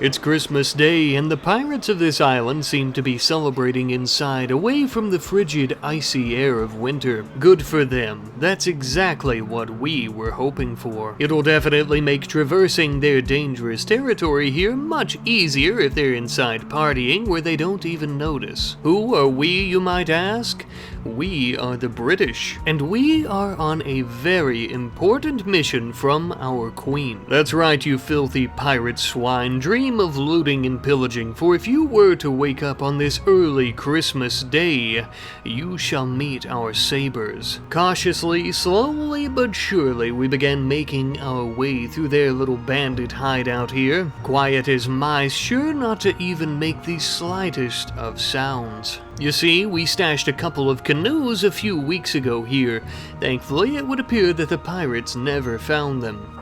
It's Christmas Day, and the pirates of this island seem to be celebrating inside, away from the frigid, icy air of winter. Good for them. That's exactly what we were hoping for. It'll definitely make traversing their dangerous territory here much easier if they're inside partying where they don't even notice. Who are we, you might ask? We are the British, and we are on a very important mission from our queen. That's right, you filthy pirate swine. Dream of looting and pillaging, for if you were to wake up on this early Christmas day, you shall meet our sabers. Cautiously, slowly but surely, we began making our way through their little bandit hideout here. Quiet as mice, sure not to even make the slightest of sounds. You see, we stashed a couple of canoes a few weeks ago here. Thankfully, it would appear that the pirates never found them.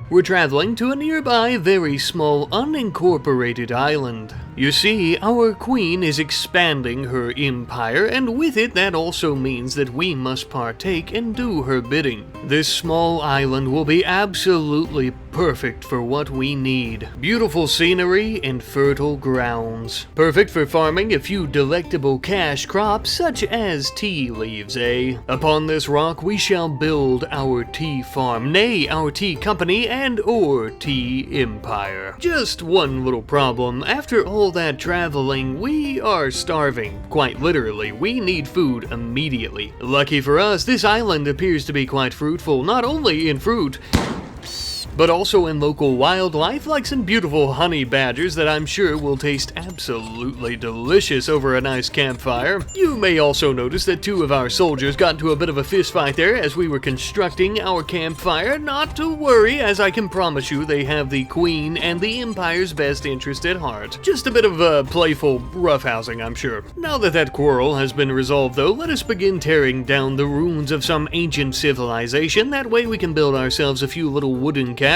We're traveling to a nearby, very small, unincorporated island. You see, our queen is expanding her empire, and with it that also means that we must partake and do her bidding. This small island will be absolutely perfect for what we need. Beautiful scenery and fertile grounds. Perfect for farming a few delectable cash crops such as tea leaves, eh? Upon this rock we shall build our tea farm, nay, our tea company and or tea empire. Just one little problem. After all that traveling, we are starving. Quite literally, we need food immediately. Lucky for us, this island appears to be quite fruitful, not only in fruit, but also in local wildlife like some beautiful honey badgers that I'm sure will taste absolutely delicious over a nice campfire. You may also notice that two of our soldiers got into a bit of a fist fight there as we were constructing our campfire. Not to worry, as I can promise you they have the Queen and the Empire's best interest at heart. Just a bit of playful roughhousing, I'm sure. Now that that quarrel has been resolved though, let us begin tearing down the ruins of some ancient civilization. That way we can build ourselves a few little wooden cabins.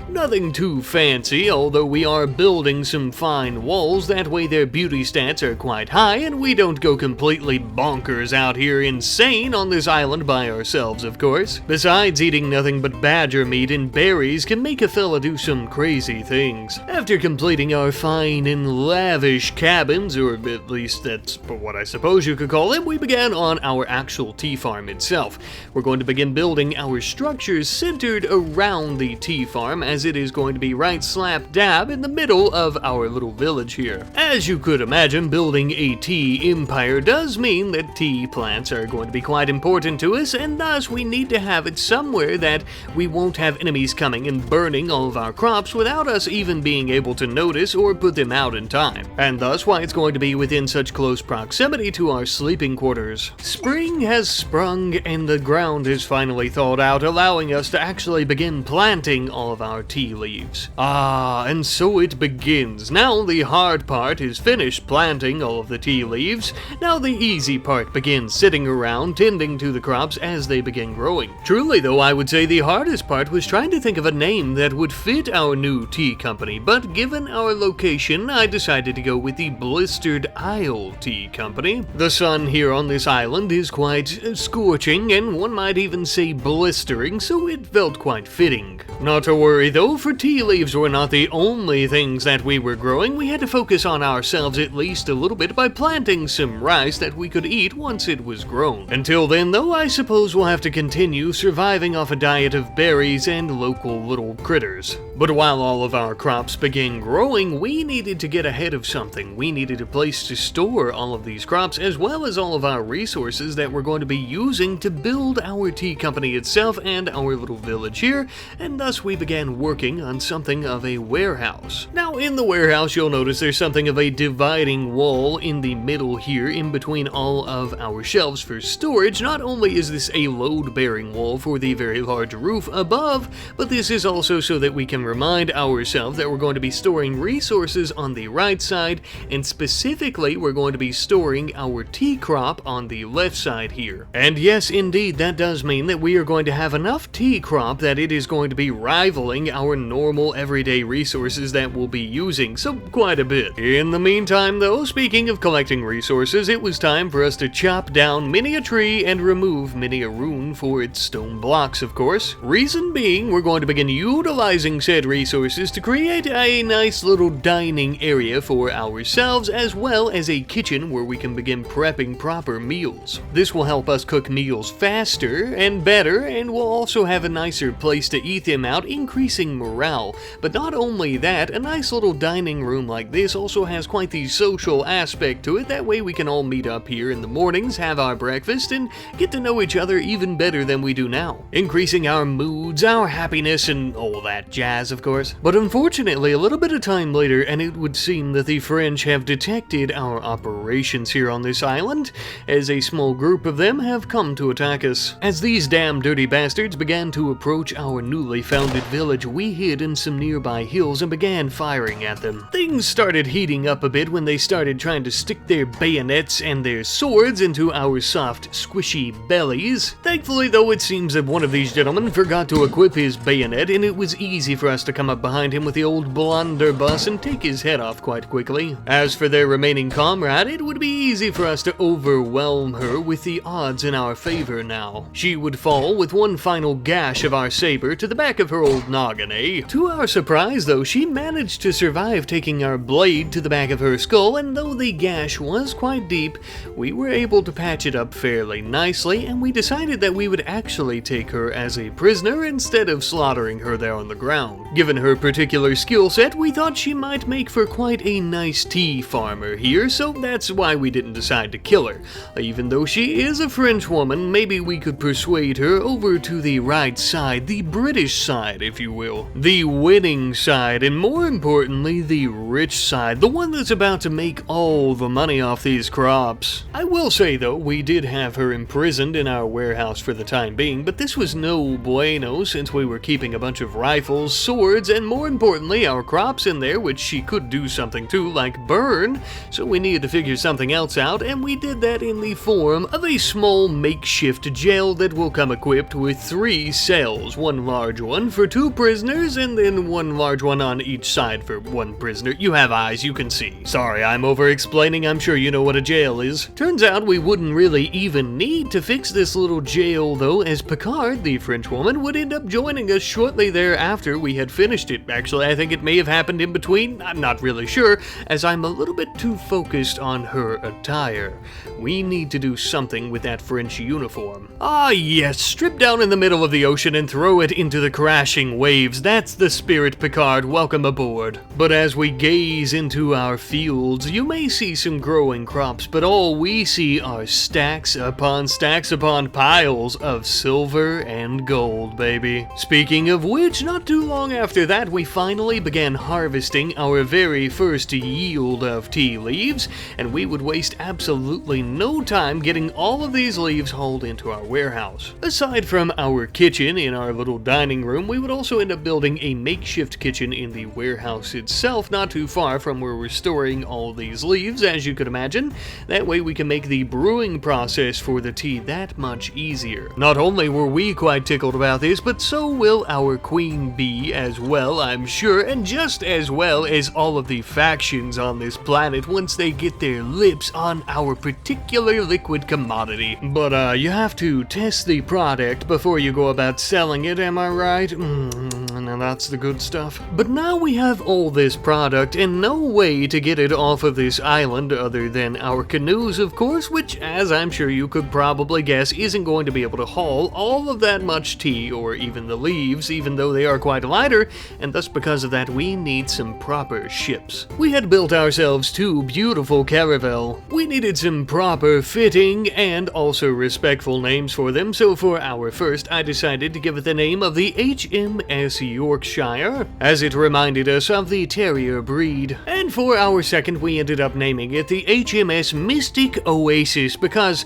Nothing too fancy, although we are building some fine walls. That way their beauty stats are quite high and we don't go completely bonkers out here insane on this island by ourselves, of course. Besides, eating nothing but badger meat and berries can make a fella do some crazy things. After completing our fine and lavish cabins, or at least that's what I suppose you could call it, we began on our actual tea farm itself. We're going to begin building our structures centered around the tea farm, as it is going to be right slap dab in the middle of our little village here. As you could imagine, building a tea empire does mean that tea plants are going to be quite important to us, and thus we need to have it somewhere that we won't have enemies coming and burning all of our crops without us even being able to notice or put them out in time. And thus why it's going to be within such close proximity to our sleeping quarters. Spring has sprung and the ground is finally thawed out, allowing us to actually begin planting all of our tea leaves. And so it begins. Now the hard part is finished planting all of the tea leaves. Now the easy part begins, sitting around tending to the crops as they begin growing. Truly though, I would say the hardest part was trying to think of a name that would fit our new tea company, but given our location, I decided to go with the Blistered Isle Tea Company. The sun here on this island is quite scorching, and one might even say blistering, so it felt quite fitting. Not to worry though, for tea leaves were not the only things that we were growing. We had to focus on ourselves at least a little bit by planting some rice that we could eat once it was grown. Until then though, I suppose we'll have to continue surviving off a diet of berries and local little critters. But while all of our crops began growing, we needed to get ahead of something. We needed a place to store all of these crops, as well as all of our resources that we're going to be using to build our tea company itself and our little village here, and thus we began working on something of a warehouse. Now in the warehouse you'll notice there's something of a dividing wall in the middle here in between all of our shelves for storage. Not only is this a load-bearing wall for the very large roof above, but this is also so that we can remind ourselves that we're going to be storing resources on the right side, and specifically we're going to be storing our tea crop on the left side here. And yes, indeed, that does mean that we are going to have enough tea crop that it is going to be rivaling our normal everyday resources that we'll be using, so quite a bit. In the meantime though, speaking of collecting resources, it was time for us to chop down many a tree and remove many a rune for its stone blocks, of course. Reason being, we're going to begin utilizing said resources to create a nice little dining area for ourselves, as well as a kitchen where we can begin prepping proper meals. This will help us cook meals faster and better, and we'll also have a nicer place to eat them out, increasing morale. But not only that, a nice little dining room like this also has quite the social aspect to it. That way we can all meet up here in the mornings, have our breakfast, and get to know each other even better than we do now, increasing our moods, our happiness, and all that jazz, of course. But unfortunately, a little bit of time later, and it would seem that the French have detected our operations here on this island, as a small group of them have come to attack us. As these damn dirty bastards began to approach our newly founded village, we hid in some nearby hills and began firing at them. Things started heating up a bit when they started trying to stick their bayonets and their swords into our soft, squishy bellies. Thankfully though, it seems that one of these gentlemen forgot to equip his bayonet, and it was easy for us to come up behind him with the old blunderbuss and take his head off quite quickly. As for their remaining comrade, it would be easy for us to overwhelm her with the odds in our favor now. She would fall with one final gash of our saber to the back of her old noggin, eh? To our surprise though, she managed to survive taking our blade to the back of her skull, and though the gash was quite deep, we were able to patch it up fairly nicely, and we decided that we would actually take her as a prisoner instead of slaughtering her there on the ground. Given her particular skill set, we thought she might make for quite a nice tea farmer here, so that's why we didn't decide to kill her. Even though she is a French woman, maybe we could persuade her over to the right side, the British side, if you will. The winning side, and more importantly, the rich side, the one that's about to make all the money off these crops. I will say though, we did have her imprisoned in our warehouse for the time being, but this was no bueno since we were keeping a bunch of rifles, swords, and more importantly, our crops in there, which she could do something to, like burn, so we needed to figure something else out, and we did that in the form of a small makeshift jail that will come equipped with 3 cells, one large one for 2 prisoners, and then one large one on each side for 1 prisoner. You have eyes, you can see. Sorry, I'm over-explaining, I'm sure you know what a jail is. Turns out we wouldn't really even need to fix this little jail though, as Picard, the French woman, would end up joining us shortly thereafter we had finished it. Actually, I think it may have happened in between, I'm not really sure, as I'm a little bit too focused on her attire. We need to do something with that French uniform. Ah yes, strip down in the middle of the ocean and throw it into the crashing waves. That's the spirit, Picard. Welcome aboard. But as we gaze into our fields, you may see some growing crops, but all we see are stacks upon piles of silver and gold, baby. Speaking of which, not too long after that, we finally began harvesting our very first yield of tea leaves, and we would waste absolutely no time getting all of these leaves hauled into our warehouse. Aside from our kitchen in our little dining room, we would also end up building a makeshift kitchen in the warehouse itself, not too far from where we're storing all these leaves, as you could imagine. That way we can make the brewing process for the tea that much easier. Not only were we quite tickled about this, but so will our queen bee as well, I'm sure, and just as well as all of the factions on this planet once they get their lips on our particular liquid commodity. But you have to test the product before you go about selling it, am I right? Now that's the good stuff. But now we have all this product and no way to get it off of this island other than our canoes, of course, which, as I'm sure you could probably guess, isn't going to be able to haul all of that much tea or even the leaves, even though they are quite lighter, and thus because of that we need some proper ships. We had built ourselves 2 beautiful caravel. We needed some proper fitting and also respectful names for them, so for our first I decided to give it the name of the HMS Yorkshire, as it reminded us of the terrier breed. And for our second we ended up naming it the HMS Mystic Oasis because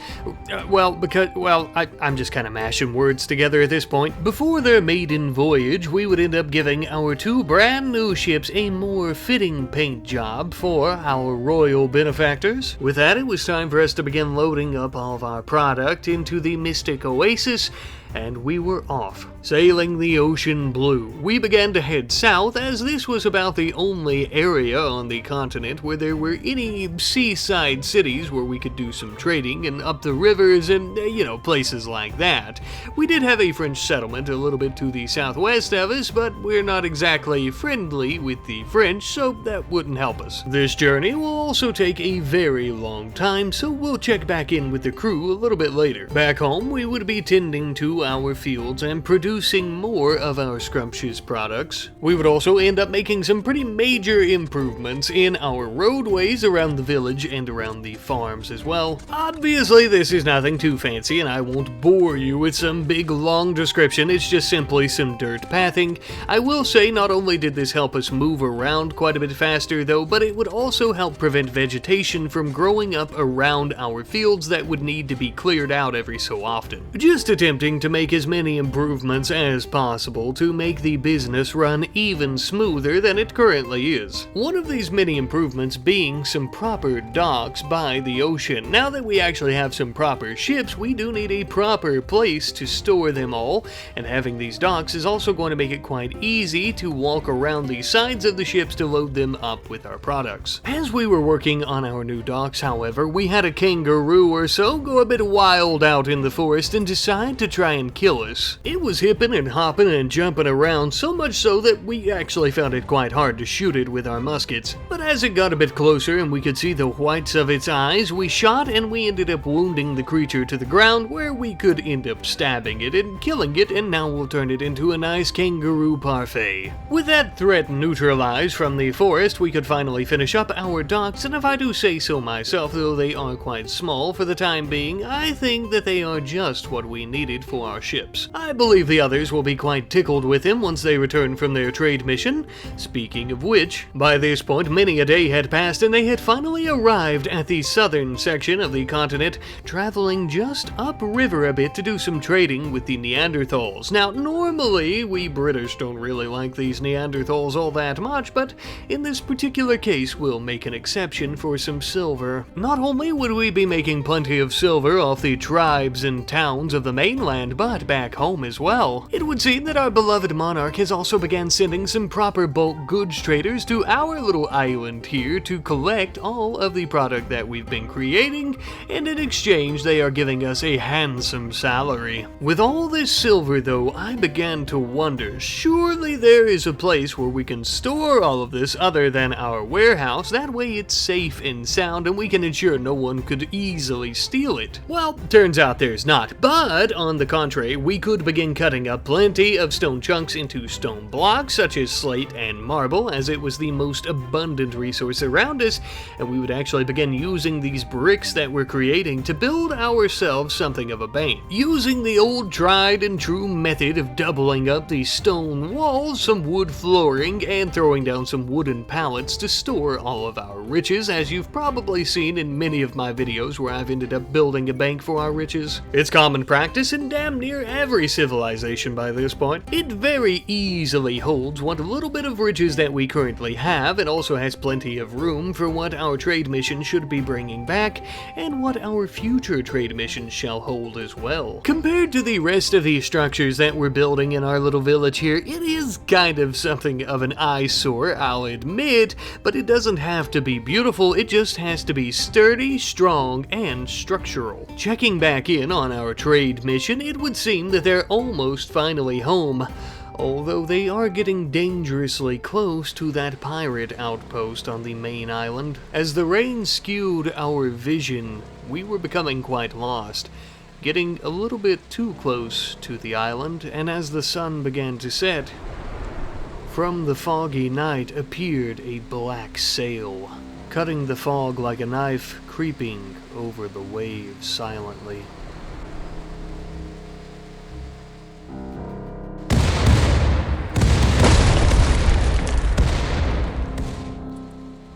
I'm just kind of mashing words together at this point. Before their maiden voyage, we would end up giving our 2 brand new ships a more fitting paint job for our royal benefactors. With that, it was time for us to begin loading up all of our product into the Mystic Oasis, and we were off. Sailing the ocean blue, we began to head south, as this was about the only area on the continent where there were any seaside cities where we could do some trading, and up the rivers and, places like that. We did have a French settlement a little bit to the southwest of us, but we're not exactly friendly with the French, so that wouldn't help us. This journey will also take a very long time, so we'll check back in with the crew a little bit later. Back home, we would be tending to our fields and producing more of our scrumptious products. We would also end up making some pretty major improvements in our roadways around the village and around the farms as well. Obviously, this is nothing too fancy, and I won't bore you with some big long description. It's just simply some dirt pathing. I will say not only did this help us move around quite a bit faster though, but it would also help prevent vegetation from growing up around our fields that would need to be cleared out every so often. Just attempting to make as many improvements as possible to make the business run even smoother than it currently is. One of these many improvements being some proper docks by the ocean. Now that we actually have some proper ships, we do need a proper place to store them all, and having these docks is also going to make it quite easy to walk around the sides of the ships to load them up with our products. As we were working on our new docks, however, we had a kangaroo or so go a bit wild out in the forest and decide to try and kill us. It was hipping and hopping and jumping around, so much so that we actually found it quite hard to shoot it with our muskets. But as it got a bit closer and we could see the whites of its eyes, we shot and we ended up wounding the creature to the ground, where we could end up stabbing it and killing it, and now we'll turn it into a nice kangaroo parfait. With that threat neutralized from the forest, we could finally finish up our docks, and if I do say so myself, though they are quite small for the time being, I think that they are just what we needed for our ships. I believe the others will be quite tickled with him once they return from their trade mission. Speaking of which, by this point many a day had passed and they had finally arrived at the southern section of the continent, traveling just upriver a bit to do some trading with the Neanderthals. Now, normally we British don't really like these Neanderthals all that much, but in this particular case we'll make an exception for some silver. Not only would we be making plenty of silver off the tribes and towns of the mainland, but back home as well. It would seem that our beloved monarch has also began sending some proper bulk goods traders to our little island here to collect all of the product that we've been creating, and in exchange they are giving us a handsome salary. With all this silver though, I began to wonder, surely there is a place where we can store all of this other than our warehouse, that way it's safe and sound and we can ensure no one could easily steal it. Well, turns out there's not, but on the contrary, we could begin cutting up plenty of stone chunks into stone blocks such as slate and marble, as it was the most abundant resource around us, and we would actually begin using these bricks that we're creating to build ourselves something of a bank. Using the old tried and true method of doubling up the stone walls, some wood flooring, and throwing down some wooden pallets to store all of our riches, as you've probably seen in many of my videos where I've ended up building a bank for our riches. It's common practice in damn near every civilization by this point. It very easily holds what little bit of riches that we currently have. It also has plenty of room for what our trade mission should be bringing back, and what our future trade missions shall hold as well. Compared to the rest of the structures that we're building in our little village here, it is kind of something of an eyesore, I'll admit, but it doesn't have to be beautiful, it just has to be sturdy, strong, and structural. Checking back in on our trade mission, it would seem that they're almost finally home, although they are getting dangerously close to that pirate outpost on the main island. As the rain skewed our vision, we were becoming quite lost, getting a little bit too close to the island, and as the sun began to set, from the foggy night appeared a black sail, cutting the fog like a knife, creeping over the waves silently.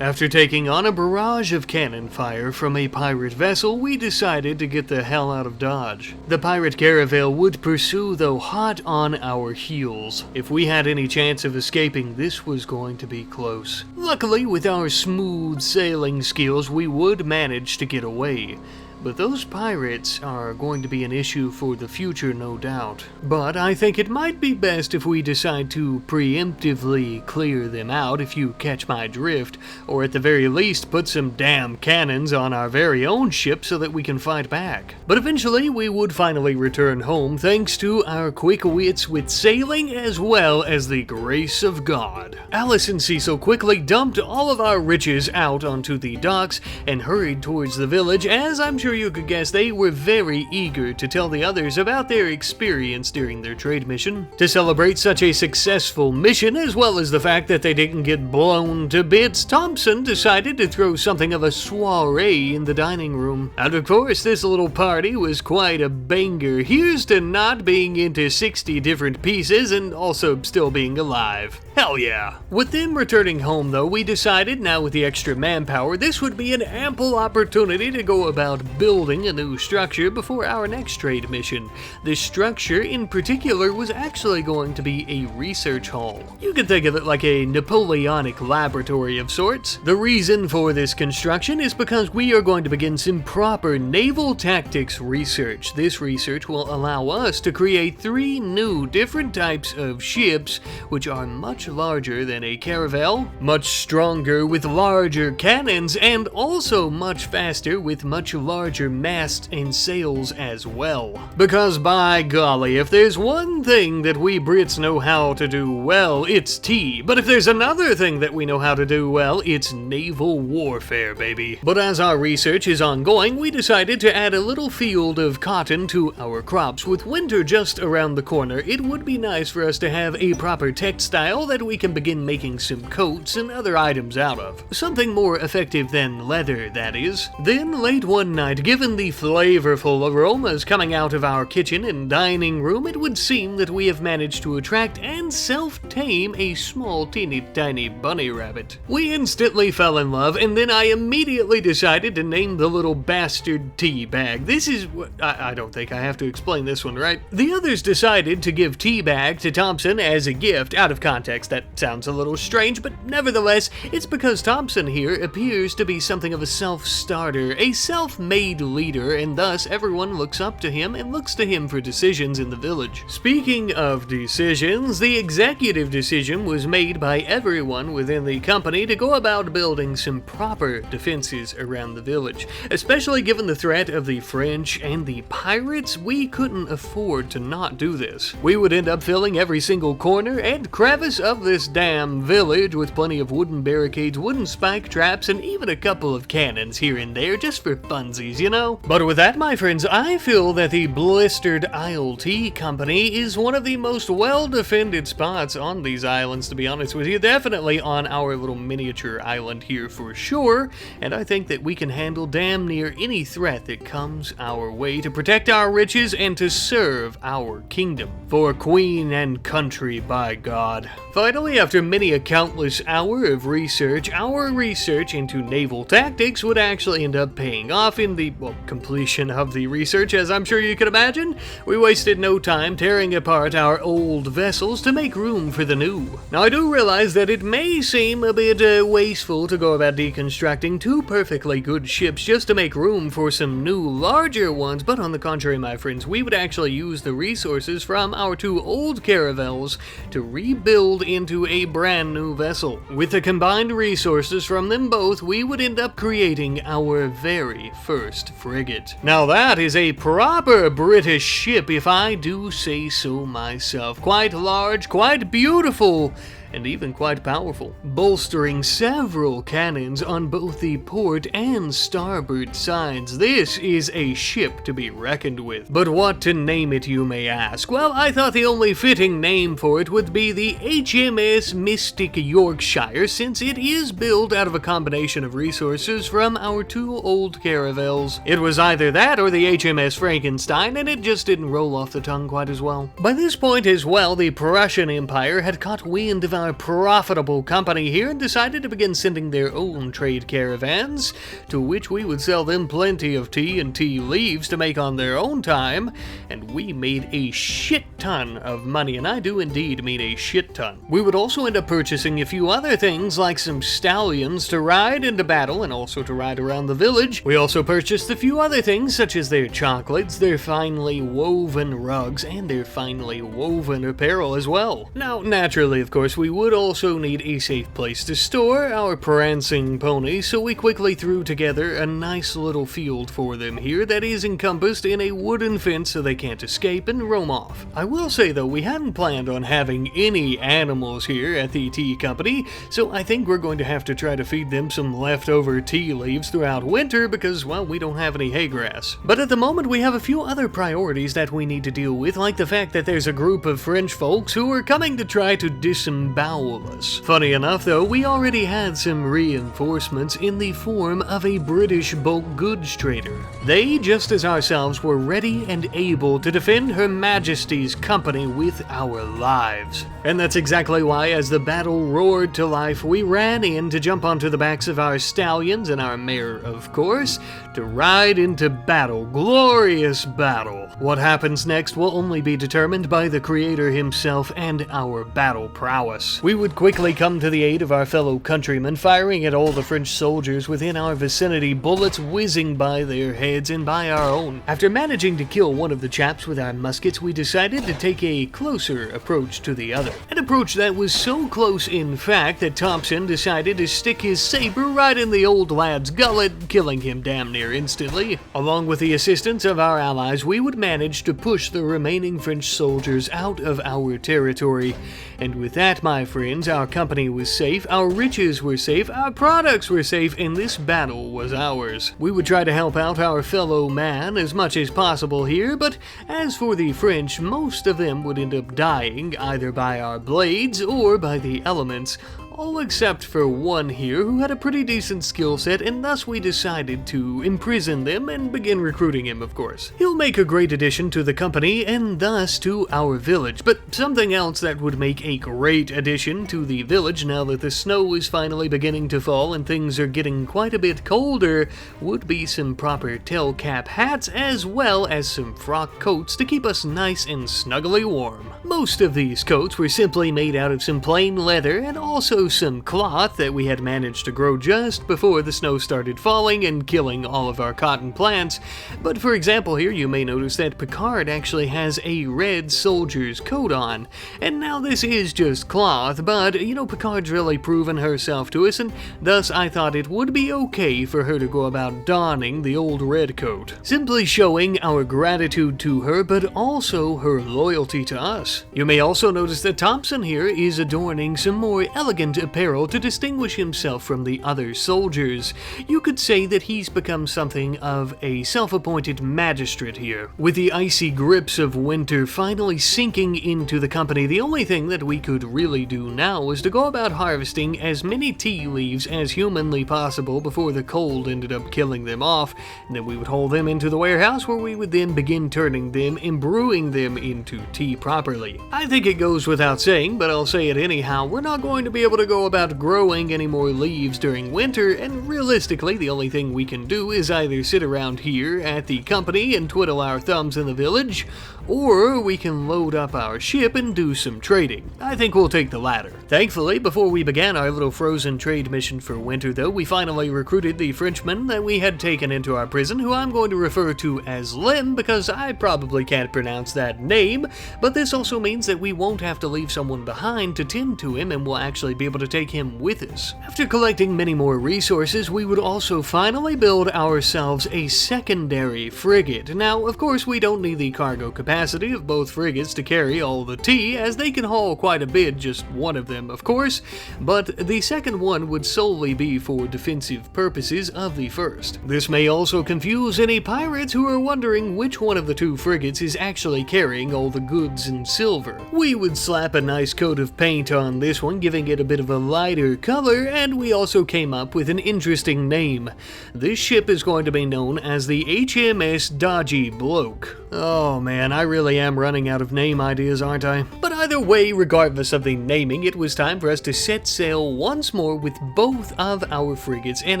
After taking on a barrage of cannon fire from a pirate vessel, we decided to get the hell out of Dodge. The pirate caravel would pursue, though, hot on our heels. If we had any chance of escaping, this was going to be close. Luckily, with our smooth sailing skills, we would manage to get away. but those pirates are going to be an issue for the future, no doubt. But I think it might be best if we decide to preemptively clear them out, if you catch my drift, or at the very least put some damn cannons on our very own ship so that we can fight back. But eventually we would finally return home thanks to our quick wits with sailing as well as the grace of God. Alice and Cecil quickly dumped all of our riches out onto the docks and hurried towards the village. As I'm sure you could guess, they were very eager to tell the others about their experience during their trade mission. To celebrate such a successful mission, as well as the fact that they didn't get blown to bits, Thompson decided to throw something of a soiree in the dining room. And of course, this little party was quite a banger. Here's to not being into 60 different pieces and also still being alive. Hell yeah. With them returning home though, we decided now with the extra manpower, this would be an ample opportunity to go about building a new structure before our next trade mission. This structure in particular was actually going to be a research hall. You can think of it like a Napoleonic laboratory of sorts. The reason for this construction is because we are going to begin some proper naval tactics research. This research will allow us to create 3 new different types of ships which are much larger than a caravel, much stronger with larger cannons, and also much faster with much larger masts and sails as well. Because by golly, if there's one thing that we Brits know how to do well, it's tea. But if there's another thing that we know how to do well, it's naval warfare, baby. But as our research is ongoing, we decided to add a little field of cotton to our crops. With winter just around the corner, it would be nice for us to have a proper textile that we can begin making some coats and other items out of. Something more effective than leather, that is. Then late one night, given the flavorful aromas coming out of our kitchen and dining room, it would seem that we have managed to attract and self-tame a small teeny tiny bunny rabbit. We instantly fell in love, and then I immediately decided to name the little bastard Teabag. This is what I don't think I have to explain this one, right? The others decided to give Teabag to Thompson as a gift. Out of context, that sounds a little strange, but nevertheless, it's because Thompson here appears to be something of a self-starter, a self-made leader, and thus everyone looks up to him and looks to him for decisions in the village. Speaking of decisions, the executive decision was made by everyone within the company to go about building some proper defenses around the village. Especially given the threat of the French and the pirates, we couldn't afford to not do this. We would end up filling every single corner and crevice of this damn village with plenty of wooden barricades, wooden spike traps, and even a couple of cannons here and there just for funsies, you know? But with that, my friends, I feel that the Blistered Isle Tea Company is one of the most well-defended spots on these islands, to be honest with you. Definitely on our little miniature island here for sure, and I think that we can handle damn near any threat that comes our way to protect our riches and to serve our kingdom. For queen and country, by God. Finally, after many a countless hour of research, our research into naval tactics would actually end up paying off in the, well, completion of the research, as I'm sure you can imagine. We wasted no time tearing apart our old vessels to make room for the new. Now, I do realize that it may seem a bit wasteful to go about deconstructing 2 perfectly good ships just to make room for some new, larger ones, but on the contrary, my friends, we would actually use the resources from our 2 old caravels to rebuild into a brand new vessel. With the combined resources from them both, we would end up creating our very first frigate. Now that is a proper British ship, if I do say so myself. Quite large, quite beautiful, and even quite powerful, bolstering several cannons on both the port and starboard sides. This is a ship to be reckoned with. But what to name it, you may ask? Well, I thought the only fitting name for it would be the HMS Mystic Yorkshire, since it is built out of a combination of resources from our 2 old caravels. It was either that or the HMS Frankenstein, and it just didn't roll off the tongue quite as well. By this point as well, the Prussian Empire had caught wind of our profitable company here and decided to begin sending their own trade caravans, to which we would sell them plenty of tea and tea leaves to make on their own time, and we made a shit ton of money, and I do indeed mean a shit ton. We would also end up purchasing a few other things like some stallions to ride into battle and also to ride around the village. We also purchased a few other things such as their chocolates, their finely woven rugs, and their finely woven apparel as well. Now, naturally, of course, we would also need a safe place to store our prancing ponies, so we quickly threw together a nice little field for them here that is encompassed in a wooden fence so they can't escape and roam off. I will say though, we hadn't planned on having any animals here at the tea company, so I think we're going to have to try to feed them some leftover tea leaves throughout winter because, well, we don't have any hay grass. But at the moment we have a few other priorities that we need to deal with, like the fact that there's a group of French folks who are coming to try to disembowel us. Funny enough though, we already had some reinforcements in the form of a British bulk goods trader. They, just as ourselves, were ready and able to defend Her Majesty's company with our lives. And that's exactly why, as the battle roared to life, we ran in to jump onto the backs of our stallions and our mare, of course, to ride into battle. Glorious battle. What happens next will only be determined by the creator himself and our battle prowess. We would quickly come to the aid of our fellow countrymen, firing at all the French soldiers within our vicinity, bullets whizzing by their heads and by our own. After managing to kill one of the chaps with our muskets, we decided to take a closer approach to the other. An approach that was so close, in fact, that Thompson decided to stick his saber right in the old lad's gullet, killing him damn near instantly. Along with the assistance of our allies, we would manage to push the remaining French soldiers out of our territory. And with that, my friends, our company was safe, our riches were safe, our products were safe, and this battle was ours. We would try to help out our fellow man as much as possible here, but as for the French, most of them would end up dying, either by our blades or by the elements, all except for one here who had a pretty decent skill set, and thus we decided to imprison them and begin recruiting him, of course. He'll make a great addition to the company and thus to our village, but something else that would make a great addition to the village now that the snow is finally beginning to fall and things are getting quite a bit colder would be some proper tail cap hats as well as some frock coats to keep us nice and snuggly warm. Most of these coats were simply made out of some plain leather and also some cloth that we had managed to grow just before the snow started falling and killing all of our cotton plants. But for example here, you may notice that Picard actually has a red soldier's coat on. And now this is just cloth, but you know, Picard's really proven herself to us, and thus I thought it would be okay for her to go about donning the old red coat, simply showing our gratitude to her, but also her loyalty to us. You may also notice that Thompson here is adorning some more elegant apparel to distinguish himself from the other soldiers. You could say that he's become something of a self-appointed magistrate here. With the icy grips of winter finally sinking into the company, the only thing that we could really do now was to go about harvesting as many tea leaves as humanly possible before the cold ended up killing them off, and then we would haul them into the warehouse where we would then begin turning them and brewing them into tea properly. I think it goes without saying, but I'll say it anyhow, we're not going to be able to go about growing any more leaves during winter, and realistically the only thing we can do is either sit around here at the company and twiddle our thumbs in the village, or we can load up our ship and do some trading. I think we'll take the latter. Thankfully, before we began our little frozen trade mission for winter though, we finally recruited the Frenchman that we had taken into our prison, who I'm going to refer to as Lim because I probably can't pronounce that name, but this also means that we won't have to leave someone behind to tend to him and we'll actually be able to take him with us. After collecting many more resources, we would also finally build ourselves a secondary frigate. Now, of course, we don't need the cargo capacity of both frigates to carry all the tea, as they can haul quite a bit, just one of them, of course, but the second one would solely be for defensive purposes of the first. This may also confuse any pirates who are wondering which one of the two frigates is actually carrying all the goods and silver. We would slap a nice coat of paint on this one, giving it a bit of a lighter color, and we also came up with an interesting name. This ship is going to be known as the HMS Dodgy Bloke. Oh man, I really am running out of name ideas, aren't I? But either way, regardless of the naming, it was time for us to set sail once more with both of our frigates and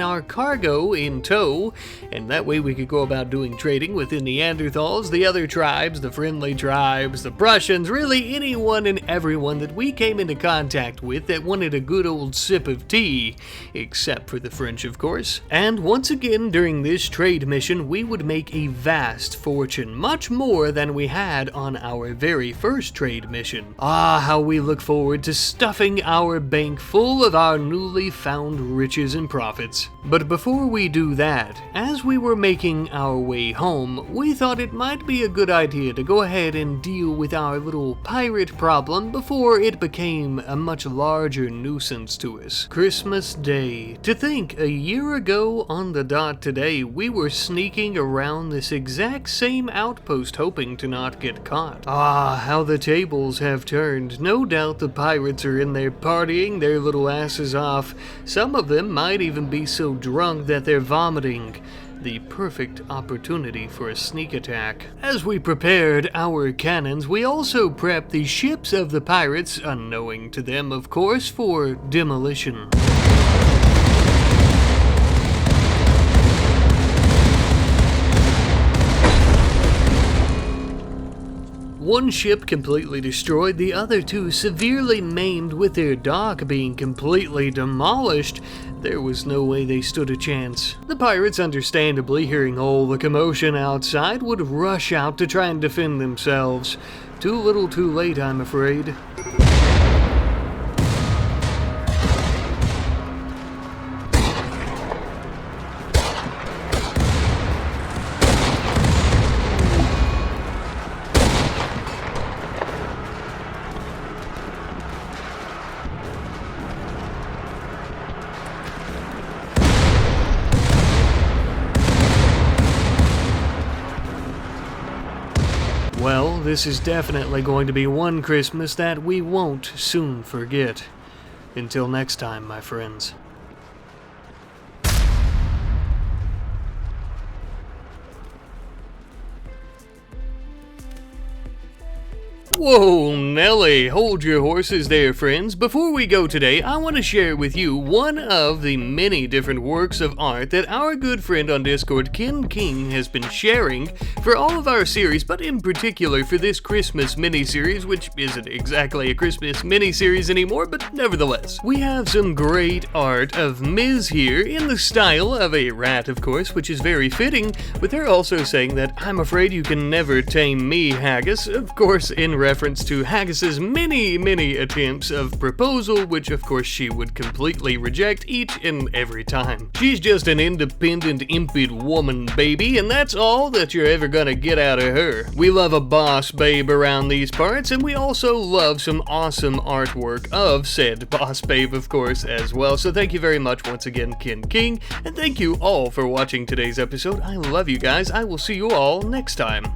our cargo in tow, and that way we could go about doing trading with the Neanderthals, the other tribes, the friendly tribes, the Prussians, really anyone and everyone that we came into contact with that wanted a good old sip of tea, except for the French, of course. And once again, during this trade mission, we would make a vast fortune, much more than we had on our very first trade mission. Ah, how we look forward to stuffing our bank full of our newly found riches and profits. But before we do that, as we were making our way home, we thought it might be a good idea to go ahead and deal with our little pirate problem before it became a much larger nuisance to us. Christmas Day. To think, a year ago on the dot today, we were sneaking around this exact same outpost hoping to not get caught. Ah, how the tables have turned. No doubt the pirates are in there partying their little asses off. Some of them might even be so drunk that they're vomiting. The perfect opportunity for a sneak attack. As we prepared our cannons, we also prepped the ships of the pirates, unknowing to them of course, for demolition. One ship completely destroyed, the other two severely maimed with their dock being completely demolished. There was no way they stood a chance. The pirates, understandably, hearing all the commotion outside, would rush out to try and defend themselves. Too little too late, I'm afraid. Well, this is definitely going to be one Christmas that we won't soon forget. Until next time, my friends. Whoa, Nelly, hold your horses there, friends. Before we go today, I want to share with you one of the many different works of art that our good friend on Discord, Ken King, has been sharing for all of our series, but in particular for this Christmas mini-series, which isn't exactly a Christmas mini-series anymore, but nevertheless. We have some great art of Ms. here in the style of a rat, of course, which is very fitting, with her also saying that, "I'm afraid you can never tame me, Haggis," of course in reference to Haggis's many attempts of proposal, which of course she would completely reject each and every time. She's just an independent, impid woman, baby, and that's all that you're ever gonna get out of her. We love a boss babe around these parts, and we also love some awesome artwork of said boss babe, of course, as well. So thank you very much once again, Ken King, and thank you all for watching today's episode. I love you guys. I will see you all next time.